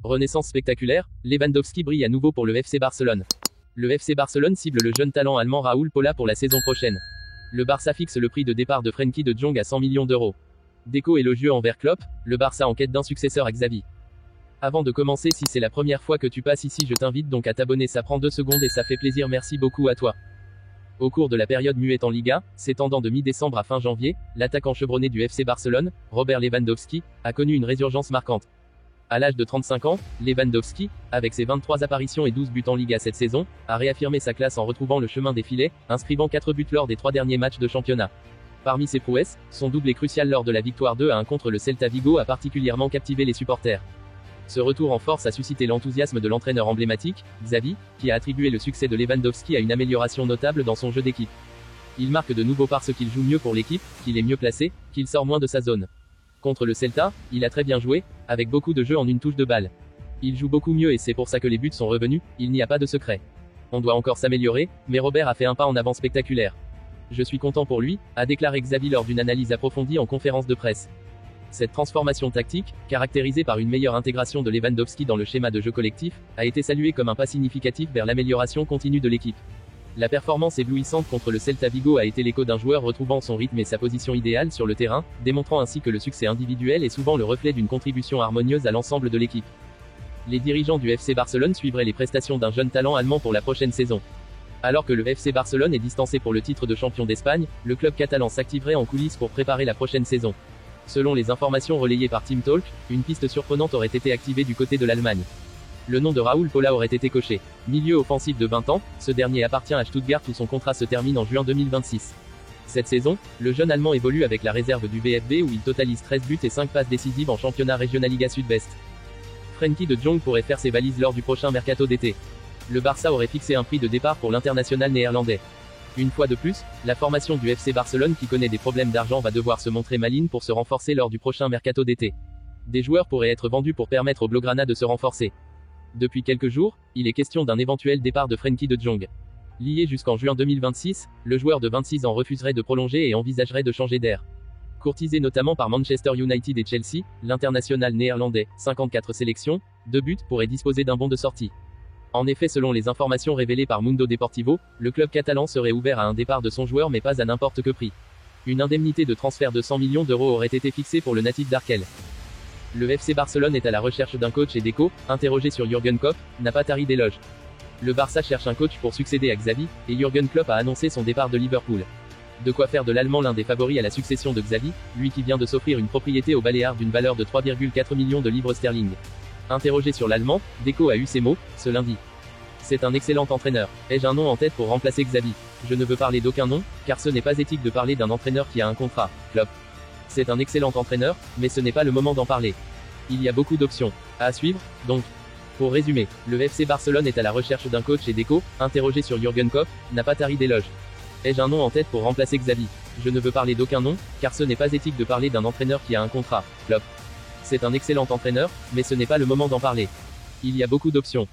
Renaissance spectaculaire, Lewandowski brille à nouveau pour le FC Barcelone. Le FC Barcelone cible le jeune talent allemand Raúl Pola pour la saison prochaine. Le Barça fixe le prix de départ de Frenkie de Jong à 100 millions d'euros. Déco élogieux envers Klopp, le Barça en quête d'un successeur à Xavi. Avant de commencer, si c'est la première fois que tu passes ici, je t'invite donc à t'abonner, ça prend 2 secondes et ça fait plaisir, merci beaucoup à toi. Au cours de la période muette en Liga, s'étendant de mi-décembre à fin janvier, l'attaquant chevronné du FC Barcelone, Robert Lewandowski, a connu une résurgence marquante. À l'âge de 35 ans, Lewandowski, avec ses 23 apparitions et 12 buts en Liga cette saison, a réaffirmé sa classe en retrouvant le chemin des filets, inscrivant 4 buts lors des 3 derniers matchs de championnat. Parmi ses prouesses, son doublé crucial lors de la victoire 2-1 contre le Celta Vigo a particulièrement captivé les supporters. Ce retour en force a suscité l'enthousiasme de l'entraîneur emblématique, Xavi, qui a attribué le succès de Lewandowski à une amélioration notable dans son jeu d'équipe. Il marque de nouveau parce qu'il joue mieux pour l'équipe, qu'il est mieux placé, qu'il sort moins de sa zone. Contre le Celta, il a très bien joué, avec beaucoup de jeux en une touche de balle. Il joue beaucoup mieux et c'est pour ça que les buts sont revenus, il n'y a pas de secret. On doit encore s'améliorer, mais Robert a fait un pas en avant spectaculaire. Je suis content pour lui, a déclaré Xavi lors d'une analyse approfondie en conférence de presse. Cette transformation tactique, caractérisée par une meilleure intégration de Lewandowski dans le schéma de jeu collectif, a été saluée comme un pas significatif vers l'amélioration continue de l'équipe. La performance éblouissante contre le Celta Vigo a été l'écho d'un joueur retrouvant son rythme et sa position idéale sur le terrain, démontrant ainsi que le succès individuel est souvent le reflet d'une contribution harmonieuse à l'ensemble de l'équipe. Les dirigeants du FC Barcelone suivraient les prestations d'un jeune talent allemand pour la prochaine saison. Alors que le FC Barcelone est distancé pour le titre de champion d'Espagne, le club catalan s'activerait en coulisses pour préparer la prochaine saison. Selon les informations relayées par Team Talk, une piste surprenante aurait été activée du côté de l'Allemagne. Le nom de Raúl Pola aurait été coché. Milieu offensif de 20 ans, ce dernier appartient à Stuttgart où son contrat se termine en juin 2026. Cette saison, le jeune Allemand évolue avec la réserve du VfB où il totalise 13 buts et 5 passes décisives en championnat régional Liga Sud-Est. Frenkie de Jong pourrait faire ses valises lors du prochain mercato d'été. Le Barça aurait fixé un prix de départ pour l'international néerlandais. Une fois de plus, la formation du FC Barcelone qui connaît des problèmes d'argent va devoir se montrer maligne pour se renforcer lors du prochain mercato d'été. Des joueurs pourraient être vendus pour permettre au Blaugrana de se renforcer. Depuis quelques jours, il est question d'un éventuel départ de Frenkie de Jong. Lié jusqu'en juin 2026, le joueur de 26 ans refuserait de prolonger et envisagerait de changer d'air. Courtisé notamment par Manchester United et Chelsea, l'international néerlandais, 54 sélections, 2 buts, pourrait disposer d'un bon de sortie. En effet, selon les informations révélées par Mundo Deportivo, le club catalan serait ouvert à un départ de son joueur mais pas à n'importe quel prix. Une indemnité de transfert de 100 millions d'euros aurait été fixée pour le natif d'Arkel. Le FC Barcelone est à la recherche d'un coach et Déco, interrogé sur Jürgen Klopp, n'a pas tari d'éloges. Le Barça cherche un coach pour succéder à Xavi, et Jürgen Klopp a annoncé son départ de Liverpool. De quoi faire de l'Allemand l'un des favoris à la succession de Xavi, lui qui vient de s'offrir une propriété aux Baléares d'une valeur de 3,4 millions de livres sterling. Interrogé sur l'Allemand, Déco a eu ces mots, ce lundi. C'est un excellent entraîneur. Ai-je un nom en tête pour remplacer Xavi? Je ne veux parler d'aucun nom, car ce n'est pas éthique de parler d'un entraîneur qui a un contrat. Klopp. C'est un excellent entraîneur, mais ce n'est pas le moment d'en parler. Il y a beaucoup d'options à suivre, donc. Pour résumer, le FC Barcelone est à la recherche d'un coach et Déco, interrogé sur Jürgen Klopp, n'a pas tari d'éloges. Ai-je un nom en tête pour remplacer Xavi? Je ne veux parler d'aucun nom, car ce n'est pas éthique de parler d'un entraîneur qui a un contrat. Klopp. C'est un excellent entraîneur, mais ce n'est pas le moment d'en parler. Il y a beaucoup d'options